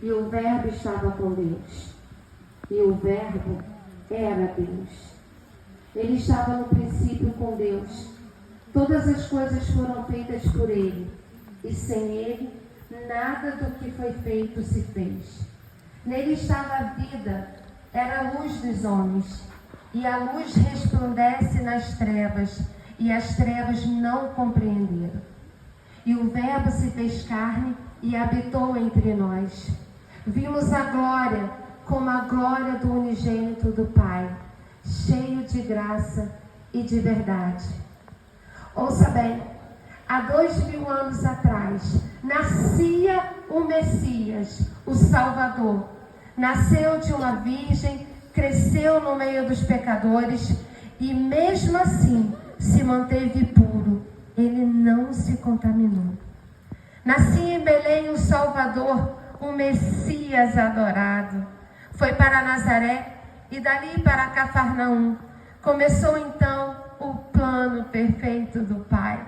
E o Verbo estava com Deus. E o Verbo era Deus. Ele estava no princípio com Deus. Todas as coisas foram feitas por Ele. E sem Ele, nada do que foi feito se fez. Nele estava a vida, era a luz dos homens. E a luz resplandece nas trevas, e as trevas não compreenderam. E o Verbo se fez carne e habitou entre nós. Vimos a glória, como a glória do unigênito do Pai, cheio de graça e de verdade. Ouça bem, há 2000 anos atrás, nascia o Messias, o Salvador. Nasceu de uma virgem, cresceu no meio dos pecadores e mesmo assim se manteve puro. Ele não se contaminou. Nascia em Belém o Salvador, o Messias adorado. Foi para Nazaré e dali para Cafarnaum. Começou então o plano perfeito do Pai.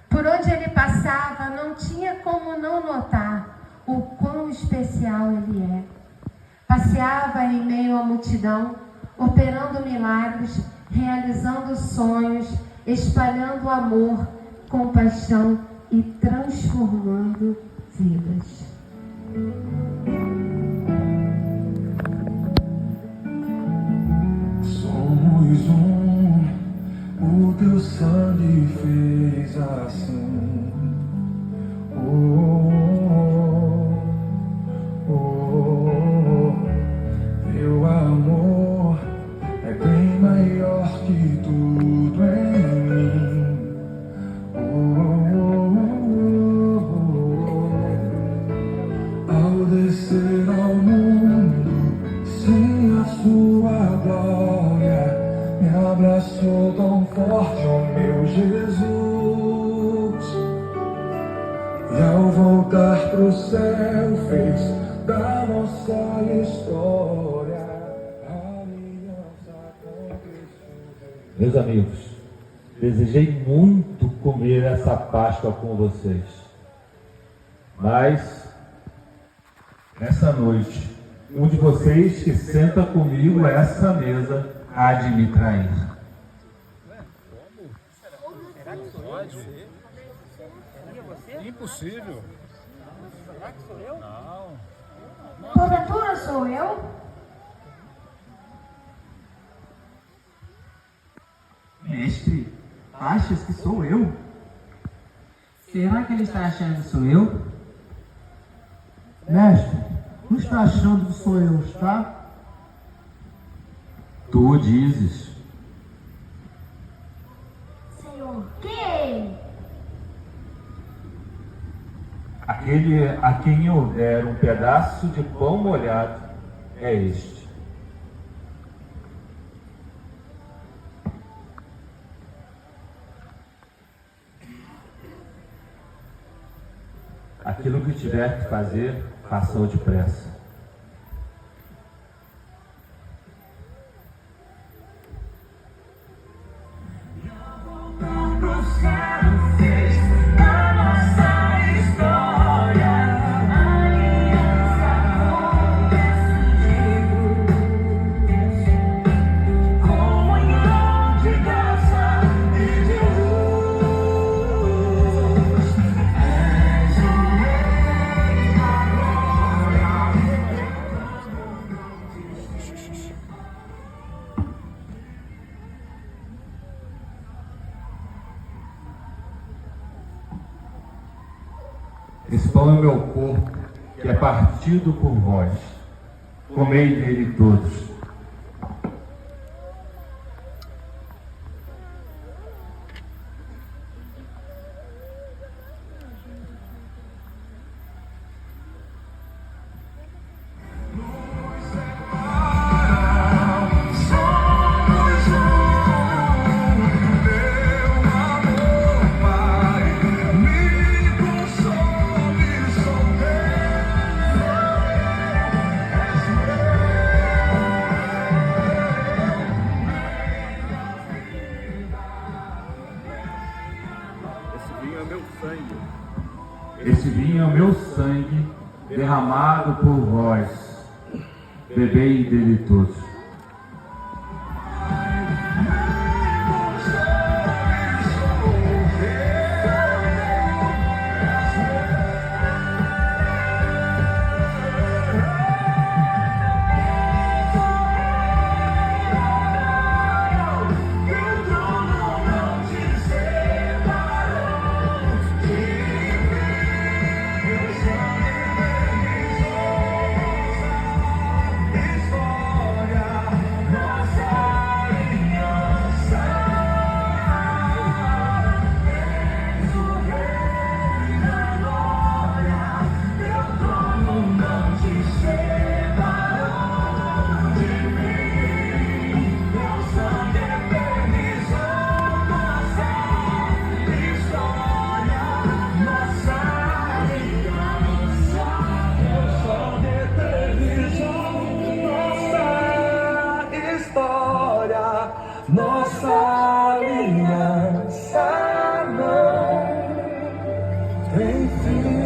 Por onde ele passava, não tinha como não notar o quão especial ele é. Passeava em meio à multidão, operando milagres, realizando sonhos, espalhando amor, compaixão e transformando vidas. Somos o teu sangue fez assim. Teu amor é bem maior que tudo em mim. Ao descer ao mundo sem a sua glória, me abraçou tão forte, ó meu Jesus. E ao voltar pro céu fez da nossa história a aliança com Cristo. Meus amigos, desejei muito comer essa Páscoa com vocês, mas nessa noite, um de vocês que senta comigo a essa mesa há de me trair. Será que pode? Seria você? Impossível. Será que sou eu? Não. Porventura sou eu? Mestre, achas que sou eu? Será que ele está achando que sou eu? Mestre, não está achando que sou eu, está? Tu dizes. Senhor, quem é ele? Aquele a quem eu der um pedaço de pão molhado é este. Aquilo que tiver que fazer, faça-o depressa. Esse pão é o meu corpo, que é partido por vós. Comei dele todos. derramado por vós. Bebei dele todos. Nossa aliança não tem fim.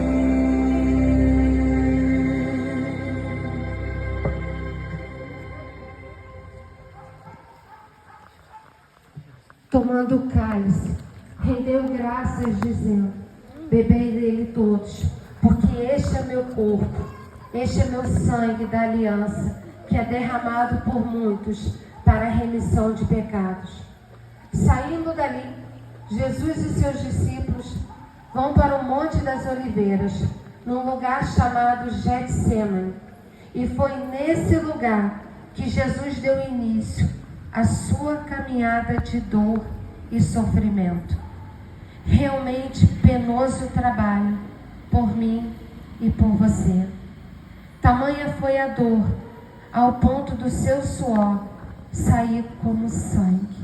Tomando o cálice, rendeu graças, dizendo: bebei dele todos, porque este é meu corpo, este é meu sangue da aliança, que é derramado por muitos para a remissão de pecados. Saindo dali, Jesus e seus discípulos vão para o Monte das Oliveiras, num lugar chamado Getsêmani. E foi nesse lugar que Jesus deu início à sua caminhada de dor e sofrimento. Realmente penoso trabalho por mim e por você. Tamanha foi a dor, ao ponto do seu suor sair como sangue.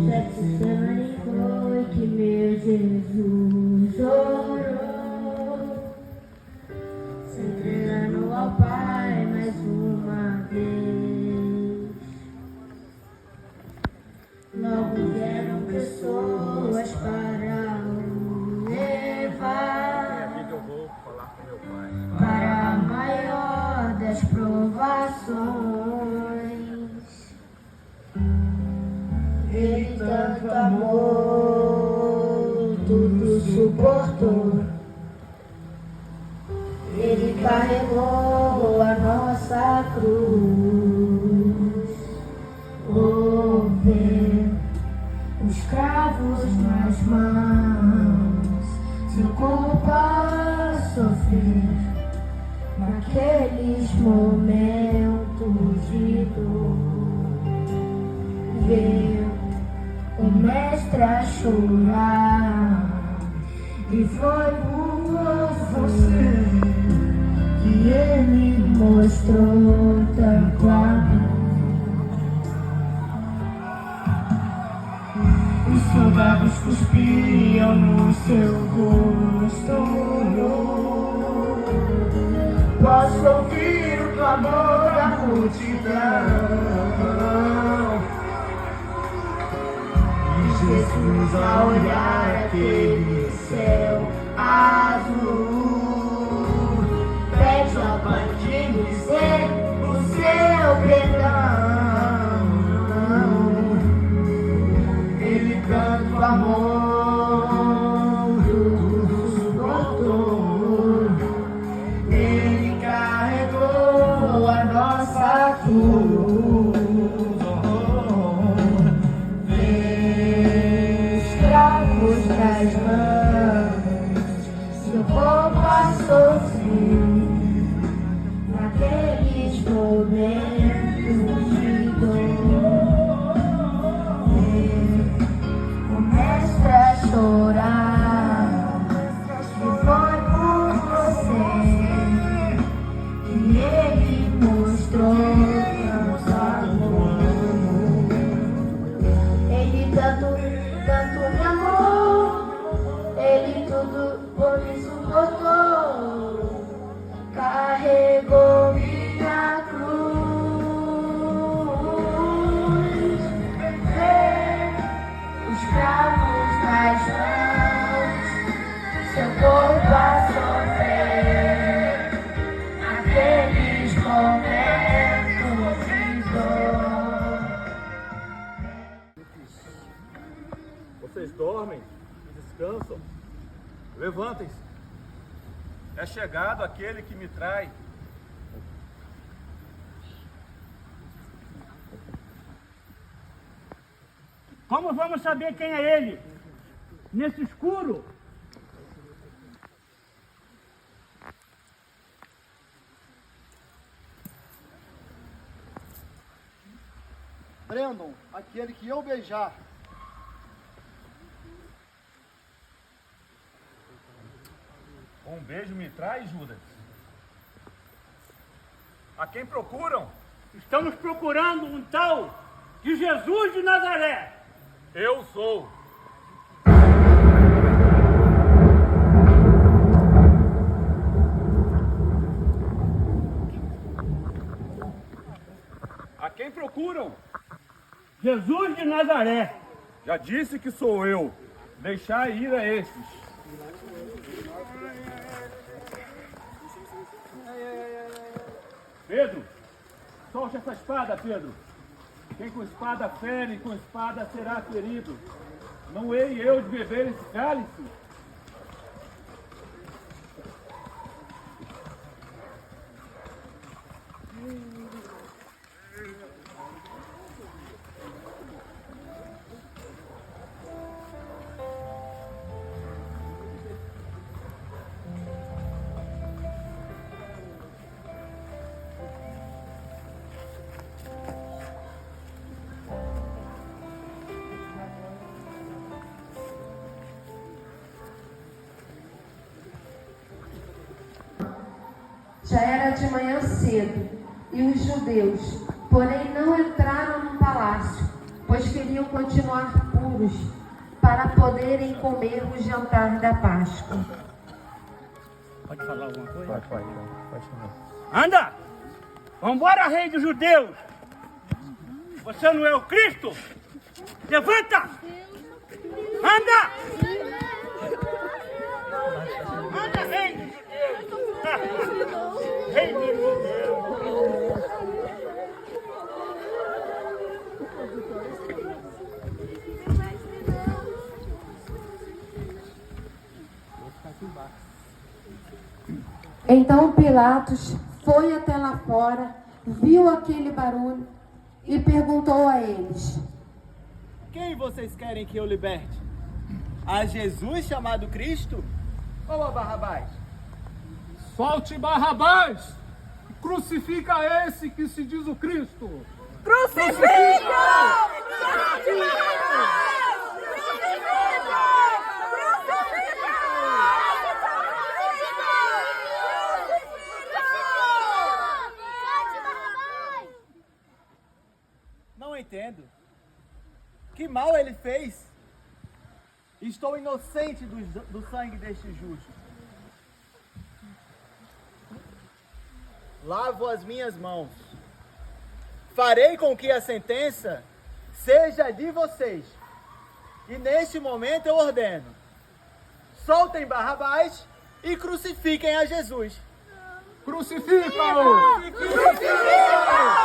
Getsemane foi que meu Jesus orou, se entregando ao Pai mais uma vez. Logo vieram pessoas para o levar para a maior das provações. Ele tanto amou, tudo suportou. Ele carregou a nossa cruz. Oh, ver os cravos nas mãos, seu corpo a sofrer naqueles momentos de dor. Ver o mestre a chorar, e foi por você que ele mostrou tanto amor. Os soldados cuspiam no seu rosto. Posso ouvir o clamor da multidão. Jesus, a olhar aquele céu azul, pede ao Pai de dizer o seu perdão. Ele tanto amor, tudo suportou. Ele carregou a nossa cruz. Das mãos, seu corpo dormem e descansam, levantem-se. É chegado aquele que me trai. Como vamos saber quem é ele? Nesse escuro? Prendam aquele que eu beijar. Um beijo me trai, Judas? A quem procuram? Estamos procurando um tal de Jesus de Nazaré. Eu sou. A quem procuram? Jesus de Nazaré. Já disse que sou eu. Deixai ir a esses. Pedro, solte essa espada, Pedro. Quem com espada fere, com espada será ferido. Não hei eu de beber esse cálice? Já era de manhã cedo, e os judeus, porém, não entraram no palácio, pois queriam continuar puros, para poderem comer o jantar da Páscoa. Pode falar alguma coisa? Pode falar. Anda! Vambora, rei dos judeus! Você não é o Cristo? Levanta! Anda! Anda, rei dos judeus! Rei dos judeus! Então Pilatos foi até lá fora, viu aquele barulho e perguntou a eles: Quem vocês querem que eu liberte? A Jesus chamado Cristo ou a Barrabás? Solte Barrabás! Crucifica esse que se diz o Cristo! Crucifica! Não entendo. Que mal ele fez? Estou inocente do sangue deste justo. Lavo as minhas mãos. Farei com que a sentença seja de vocês. E neste momento eu ordeno: soltem Barrabás e crucifiquem a Jesus. Crucifica-o! Crucifica!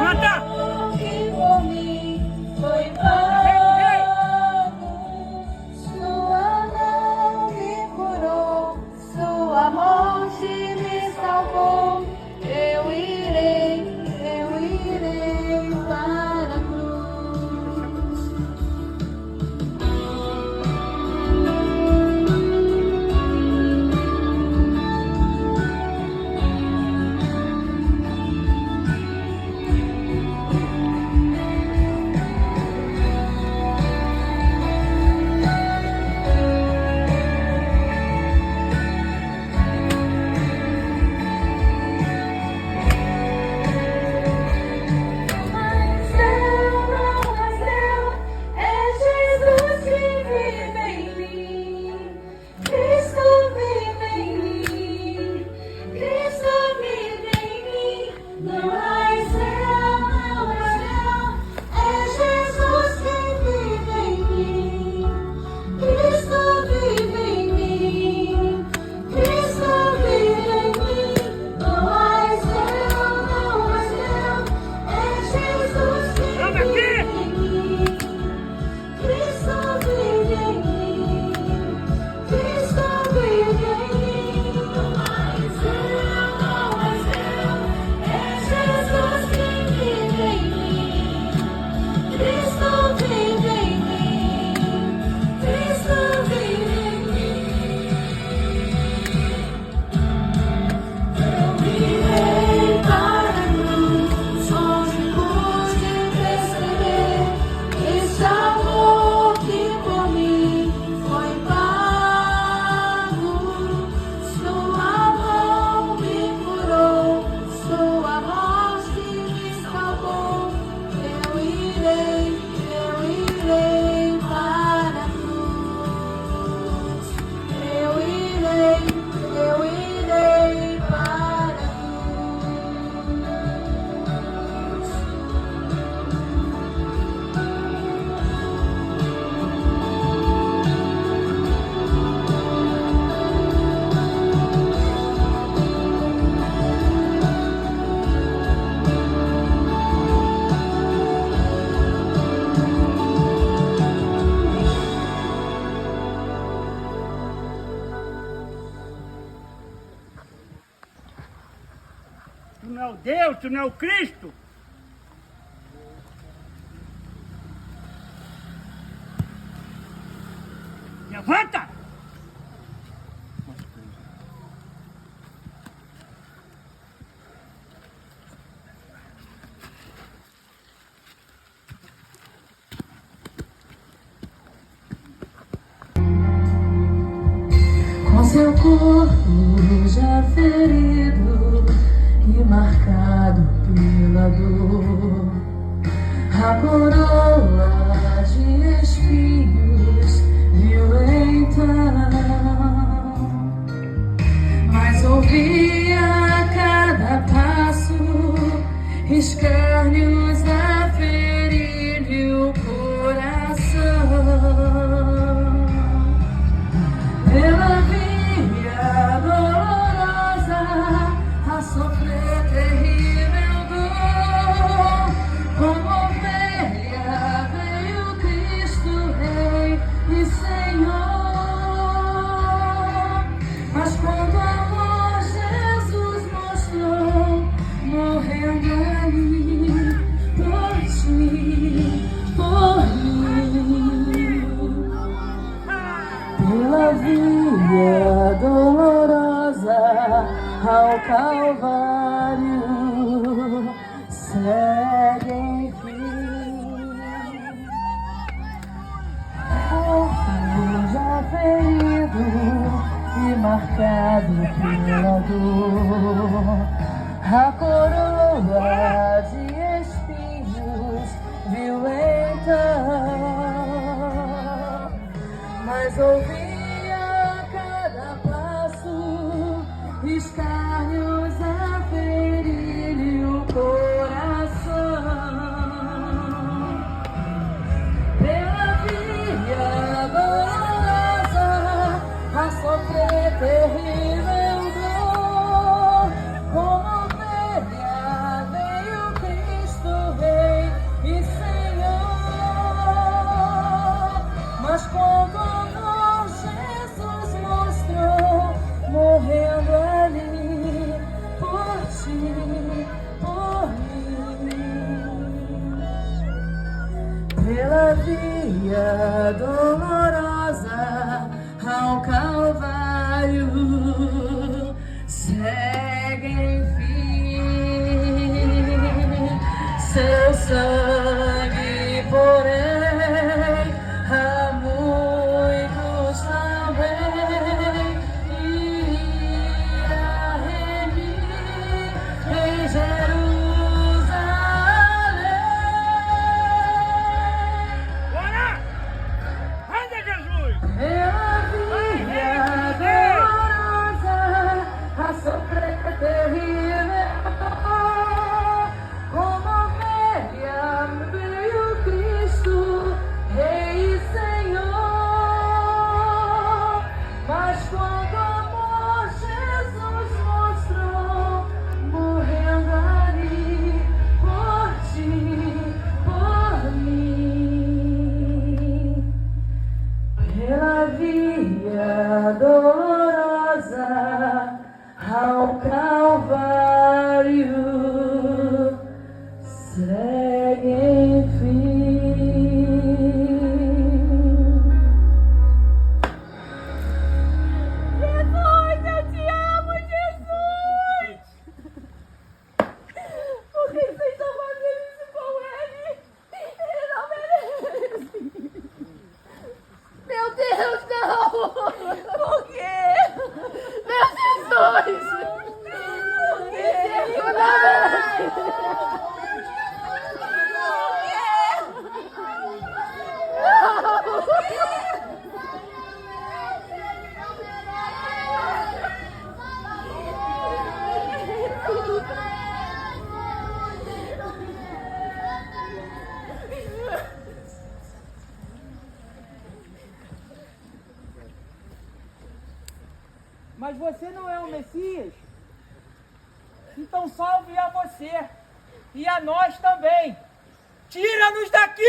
Levanta! Deus, tu não é o Cristo? Levanta! Com seu corpo já ferido e marcado pela dor, a coroa de espinhos violenta, mas ouvia a cada passo escárnios a ferir-lhe o coração. Ela via dolorosa a sofrer terrível dor, como ovelha veio Cristo Rei e Senhor. Mas quando o amor Jesus mostrou, morrendo ali por ti, por mim, pela via dolorosa ao Calvário, segue enfim. Corpo já ferido e marcado pela dor, a coroa de espinhos violenta, mas ouvia a cada passo escárnios a ferir-lhe o coração. Pela via dolorosa a sofrer terrível dor, como ovelha veio Cristo Rei e Senhor. Mas quando amor Jesus mostrou, morrendo ali por ti, por mim, pela via dolorosa ao Calvário, segue enfim. Seu sangue, porém, a muitos também iria remir em Jerusalém. Bora! Anda, Jesus! Pela via dolorosa a sofrer terrível, como ovelha veio Cristo, Rei e Senhor. Mas quando amor Jesus mostrou, morrendo ali por ti, por mim, pela via dolorosa ao Calvário, segue enfim. Jesus, eu te amo, Jesus! Por que vocês estão fazendo isso com ele? Ele não merece! Meu Deus, não! Por quê? Meu Jesus! Por quê? Não merece! Mas você não é o Messias? Então salve a você e a nós também. Tira-nos daqui!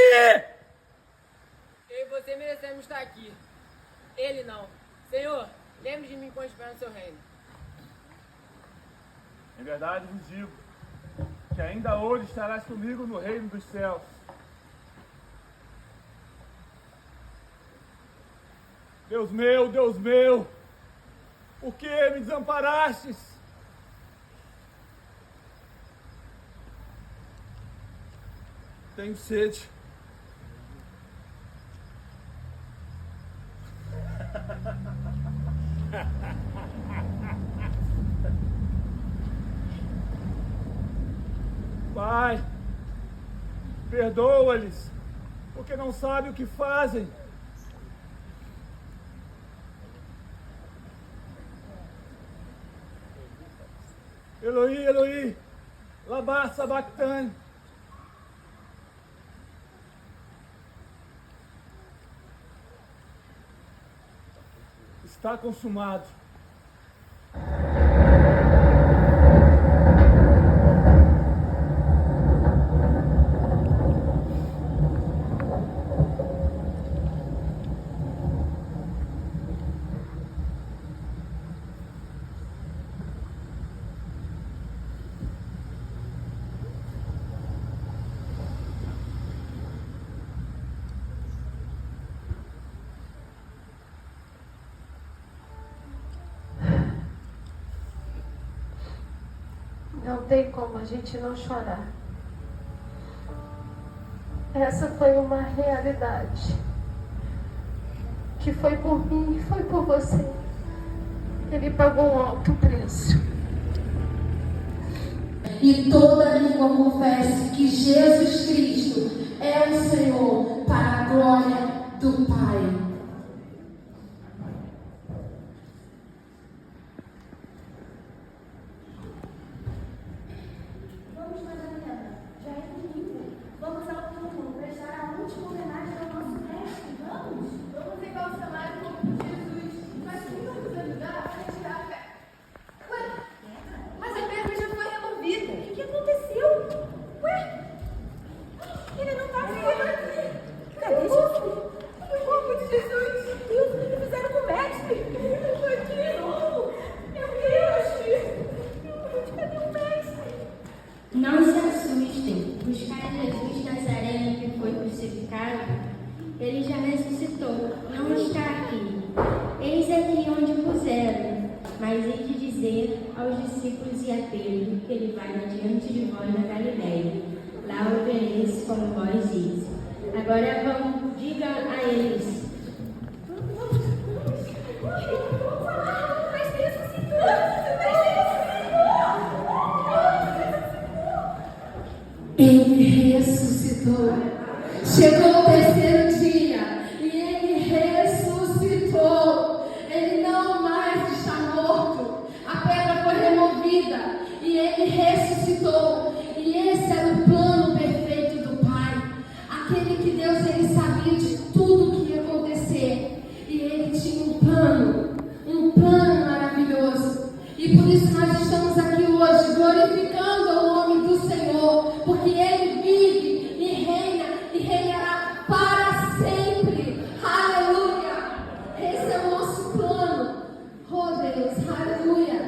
Eu e você merecemos estar aqui. Ele não. Senhor, lembre de mim quando estiver no seu reino. Em verdade vos digo, que ainda hoje estarás comigo no reino dos céus. Deus meu, por que me desamparastes? Tenho sede. Pai, perdoa-lhes, porque não sabem o que fazem. Eloi, Eloi, lama sabachthani. Está consumado. Não tem como a gente não chorar. Essa foi uma realidade. Que foi por mim e foi por você. Ele pagou um alto preço. E toda língua confesse que Jesus Cristo é o Senhor, para a glória do Pai. Não se assustem, buscar Jesus Nazareno que foi crucificado, ele já ressuscitou, não está aqui. Eis aqui onde puseram, mas hei de dizer aos discípulos e a Pedro que ele vai adiante de vós na Galileia. Lá o vereis como vós dizes. Agora vão, diga a eles. Ele ressuscitou. Chegou o terceiro dia e ele ressuscitou. Ele não mais está morto. A pedra foi removida e ele ressuscitou. E esse era o plano perfeito do Pai. Aquele que Deus, ele sabia de tudo que ia acontecer. E ele tinha um plano maravilhoso. E por isso nós estamos aqui hoje glorificando o nome do Senhor, porque Ele vive e reina e reinará para sempre. Aleluia! Esse é o nosso plano. Oh Deus, aleluia!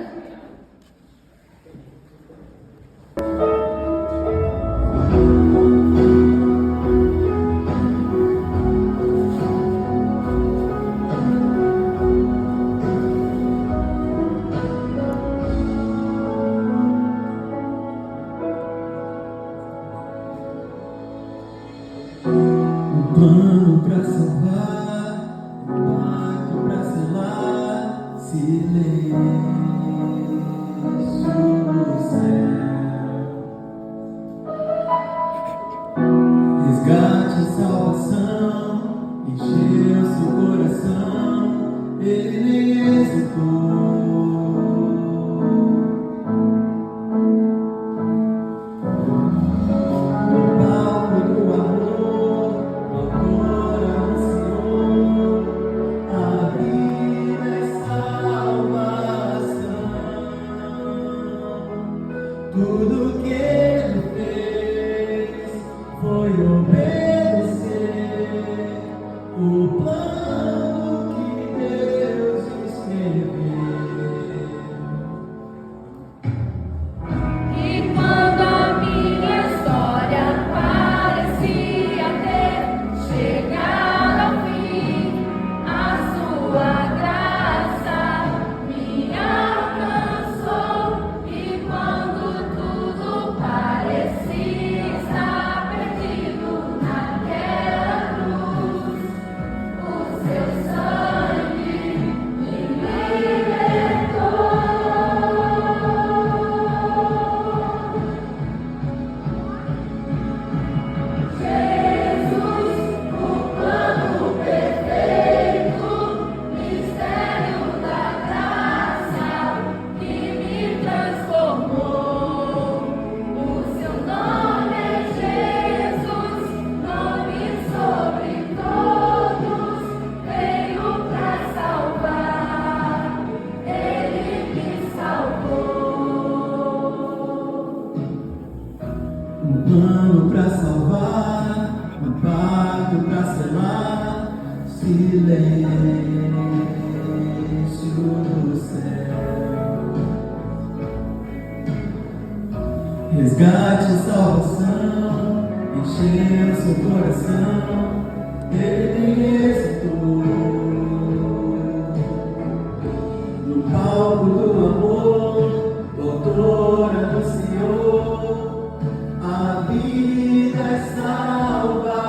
Plano pra salvar, pacto pra selar, silêncio no céu. Resgate e salvação, encheu seu coração, ele nem hesitou. graça é mar, silêncio do céu. Resgate e salvação, enchendo seu coração, ele exultou. No palco do amor, o autor anunciou a vida e salvação.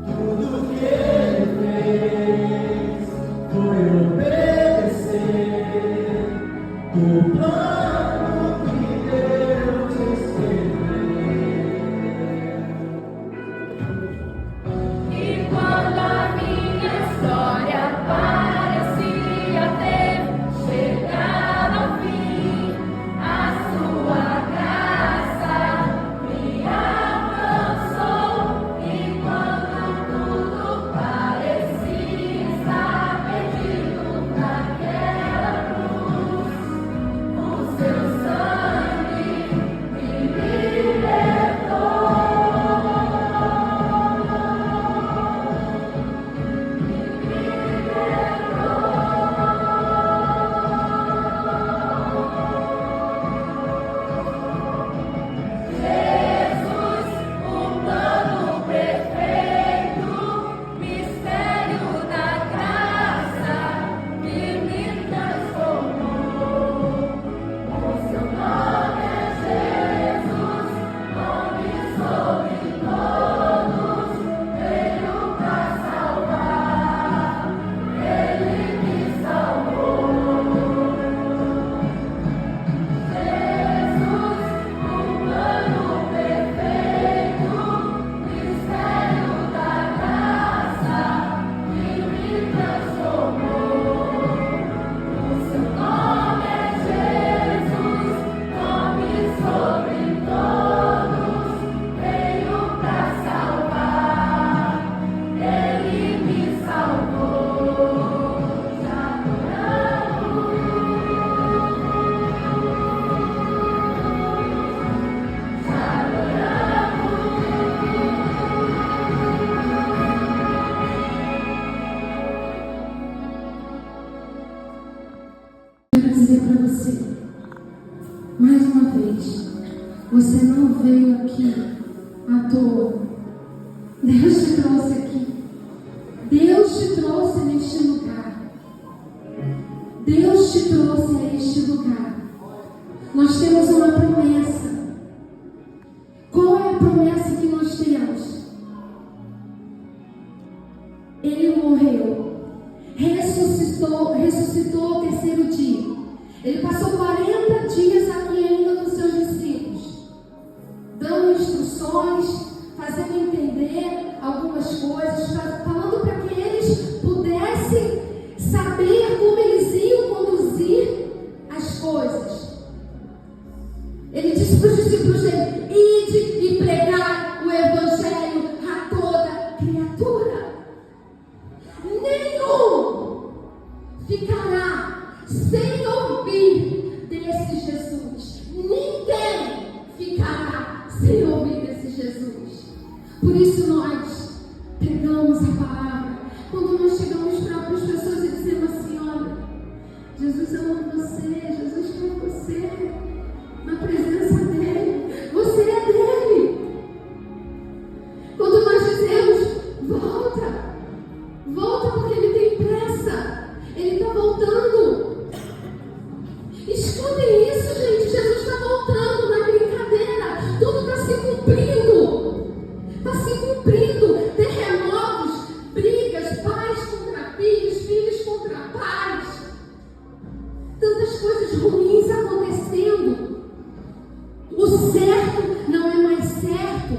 Tudo que ele fez foi obedecer o plano que Deus escreveu. E quando a minha história parecia ter chegado ao fim, a sua graça me alcançou. E quando tudo parecia estar perdido naquela cruz, o seu sangue me libertou. Jesus, um plano perfeito, mistério da graça que me transformou. O seu nome é Jesus, nome sobre todos, veio pra salvar, ele me salvou. Jesus, um plano perfeito, mistério da graça que me transformou. O seu nome é Jesus, nome sobre todos, veio pra salvar, ele me salvou. Já Quero dizer para você, mais uma vez, você não veio aqui à toa. Deus te trouxe aqui. Deus te trouxe neste lugar. Deus te trouxe a este lugar. Nós temos uma promessa. Qual é a promessa que nós temos? Ele morreu, ressuscitou ao terceiro dia. Ele passou 40 dias aqui ainda com seus discípulos, dando instruções, fazendo entender algumas coisas, falando para que eles pudessem saber como eles iam conduzir as coisas. Ele disse para os discípulos dele: ide e pregai o evangelho a toda criatura. Nenhum ficará sem ouvir desse Jesus. Ninguém ficará sem ouvir desse Jesus. Por isso nós pregamos a palavra. Quando nós chegamos para as pessoas e dizemos assim: olha, Jesus ama você, Jesus quer você, na presença dele, você é dele. Quando nós dizemos: volta, volta porque ele tem pressa, ele está voltando. Escutem isso, gente, Jesus está voltando, não é brincadeira, tudo está se cumprindo. Está se cumprindo. Terremotos, brigas, pais contra filhos, filhos contra pais. Tantas coisas ruins acontecendo. O certo não é mais certo.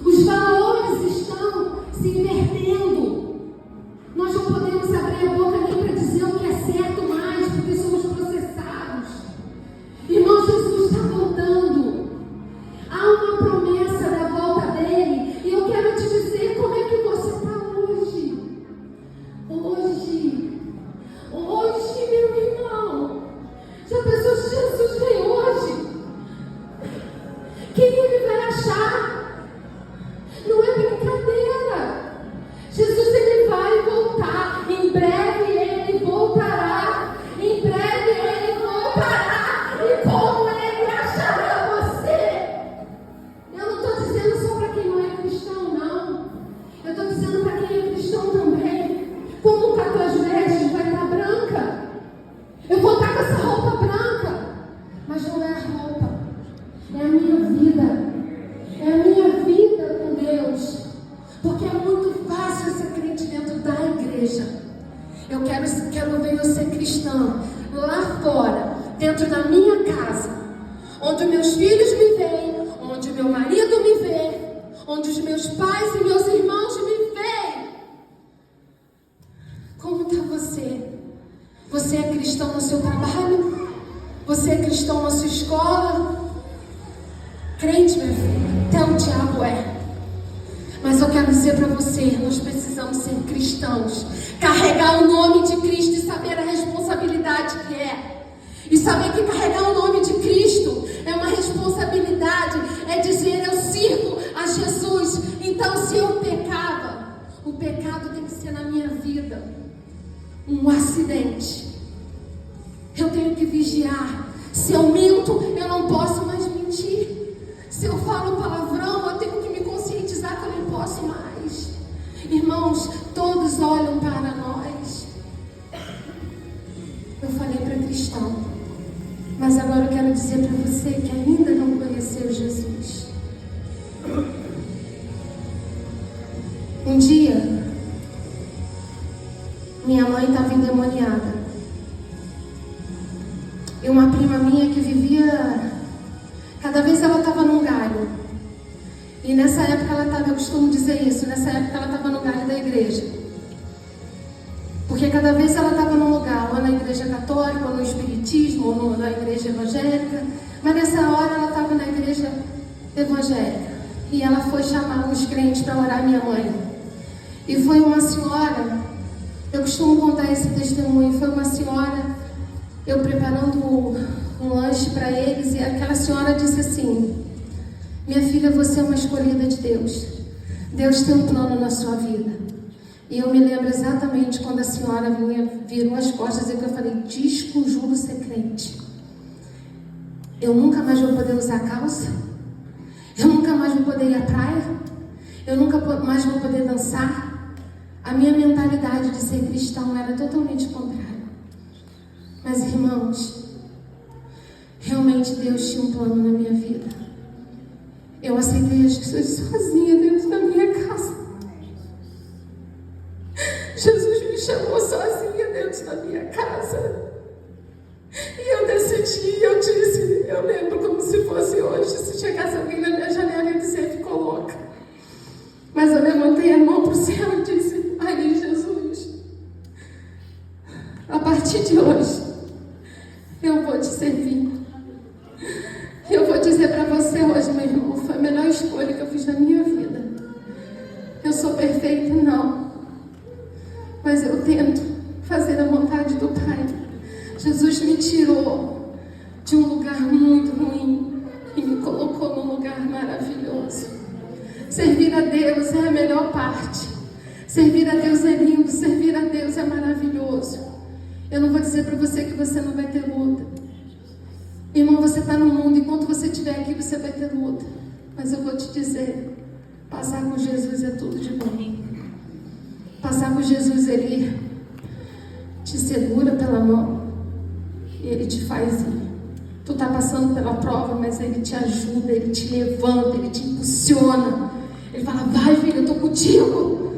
Os valores estão se invertendo. Nós não podemos abrir a boca nem para dizer o que é certo mais, porque somos processados. Irmão, Jesus está voltando. Há uma promessa da volta dele. E eu quero te dizer como é que você está hoje. Hoje, meu irmão. Já pensou se Jesus vem hoje? Quem ele vai achar? igreja. Eu quero ver eu ser cristã lá fora, dentro da minha casa, onde meus filhos me veem, onde meu marido me vê, onde os meus pais e meus irmãos me veem. Como está você? Você é cristão no seu trabalho? Você é cristão na sua escola? Crente, meu filho, até o diabo é. Mas eu quero dizer para você, nós precisamos ser cristãos, carregar o nome de Cristo e saber a responsabilidade que é. E saber que carregar o nome de Cristo é uma responsabilidade, é dizer, eu sirvo a Jesus. Então, se eu pecava, o pecado tem que ser na minha vida um acidente. Eu tenho que vigiar. Se eu minto, eu não posso mais mentir. Se eu falo palavrão, eu tenho que me conscientizar que eu não posso mais. Irmãos, todos olham para nós. Eu falei para cristão, mas agora eu quero dizer para você que ainda não conheceu Jesus. Um dia, minha mãe estava endemoniada. E uma prima minha que vivia, cada vez ela estava num galho. E nessa época ela estava, eu costumo dizer isso, nessa época ela estava no galho da igreja. Porque cada vez ela estava num lugar, ou na igreja católica, ou no espiritismo, ou na igreja evangélica. Mas nessa hora ela estava na igreja evangélica. E ela foi chamar os crentes para orar minha mãe. E foi uma senhora, eu costumo contar esse testemunho, foi uma senhora, eu preparando um lanche para eles, e aquela senhora disse assim: minha filha, você é uma escolhida de Deus. Deus tem um plano na sua vida. E eu me lembro exatamente quando a senhora virou as costas e que eu falei: desconjuro ser crente. Eu nunca mais vou poder usar calça. Eu nunca mais vou poder ir à praia. Eu nunca mais vou poder dançar. A minha mentalidade de ser cristão era totalmente contrária. Mas, irmãos, realmente Deus tinha um plano na minha vida. Eu aceitei Jesus sozinha dentro da minha casa. Jesus me chamou sozinha dentro da minha casa. E eu decidi, eu disse, eu lembro como se fosse hoje, se chegasse alguém na minha janela e dizer, ficou louca. Mas eu levantei a mão para o céu e disse: ai, Jesus, a partir de hoje, eu vou te servir. Eu vou dizer para você hoje, meu irmão, foi a melhor escolha que eu fiz na minha vida. Eu sou perfeita? Não. Mas eu tento fazer a vontade do Pai. Jesus me tirou de um lugar muito ruim e me colocou num lugar maravilhoso. Servir a Deus é a melhor parte. Servir a Deus é lindo, servir a Deus é maravilhoso. Eu não vou dizer para você que você não vai ter luta. Irmão, você está no mundo, enquanto você estiver aqui, você vai ter luta. Mas eu vou te dizer, passar com Jesus é tudo de bom. Passar com Jesus, Ele te segura pela mão e Ele te faz ir. Tu está passando pela prova, mas Ele te ajuda, Ele te levanta, Ele te impulsiona. Ele fala: vai, filho, eu estou contigo.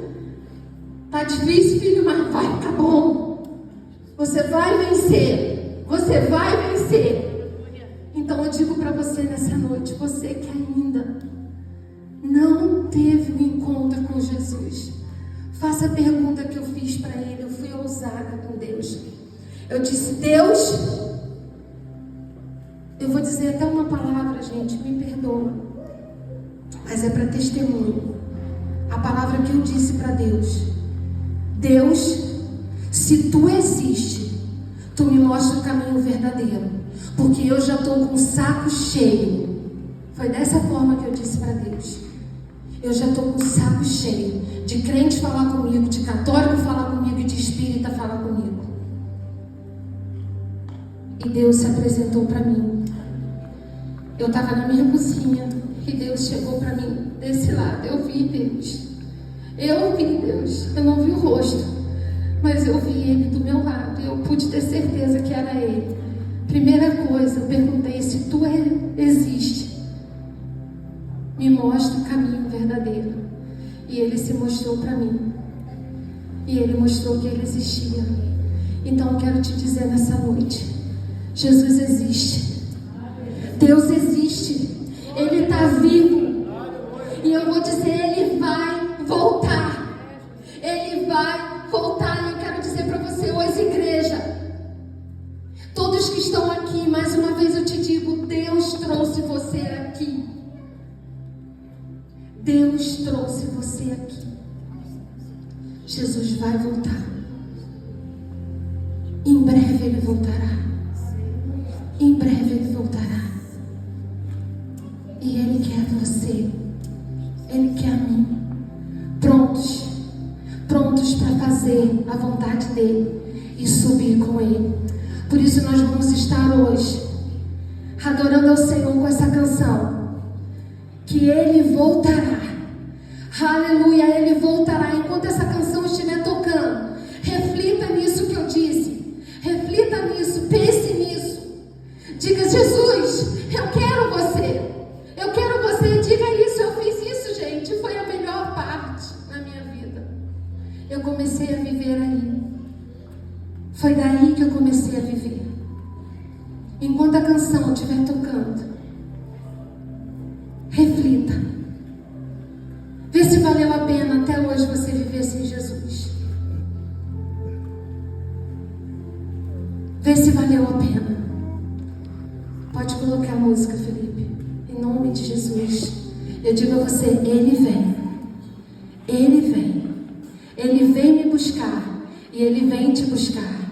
Tá difícil, filho, mas vai ficar bom. Você vai vencer. Você vai vencer. Então eu digo para você nessa noite, você que ainda não teve um encontro com Jesus, faça a pergunta que eu fiz para ele. Eu fui ousada com Deus. Eu disse: Deus, eu vou dizer até uma palavra, gente, me perdoa, mas é para testemunho. A palavra que eu disse para Deus: Deus, se tu existe, tu me mostra o caminho verdadeiro, porque eu já estou com o saco cheio. Foi dessa forma que eu disse para Deus. Eu já estou com o saco cheio de crente falar comigo, de católico falar comigo e de espírita falar comigo. E Deus se apresentou para mim. Eu estava na minha cozinha e Deus chegou para mim desse lado. Eu vi Deus. Eu vi Deus. Eu não vi o rosto, mas eu vi Ele do meu lado. E eu pude ter certeza que era Ele. Primeira coisa, eu perguntei: se tu existe, me mostra o caminho verdadeiro. E Ele se mostrou para mim. E Ele mostrou que Ele existia. Então eu quero te dizer nessa noite: Jesus existe. Deus existe. Ele está vivo. E eu vou dizer, Ele vai voltar. Ele vai voltar. E eu quero dizer para você hoje, igreja, todos que estão aqui, mais uma vez eu te digo, Deus trouxe você aqui. Deus trouxe você aqui. Jesus vai voltar. Em breve Ele voltará. Em breve Ele voltará. E Ele quer você. Ele quer a mim. Prontos para fazer a vontade dEle e subir com Ele. Por isso nós vamos estar hoje adorando ao Senhor com essa canção. Que Ele voltará. Aleluia, Ele voltará. Enquanto essa canção estiver tocando, reflita nisso que eu disse. Reflita nisso, pense nisso. Diga: Jesus, eu quero você. Eu quero você. Diga isso, eu fiz isso, gente. Foi a melhor parte na minha vida. Eu comecei a viver aí. Foi daí que eu comecei a viver. Enquanto a canção estiver tocando, reflita. Vê se valeu a pena até hoje você viver sem Jesus. Vê se valeu a pena. Pode colocar a música, Felipe. Em nome de Jesus. Eu digo a você, Ele vem. Ele vem. Ele vem me buscar. E Ele vem te buscar.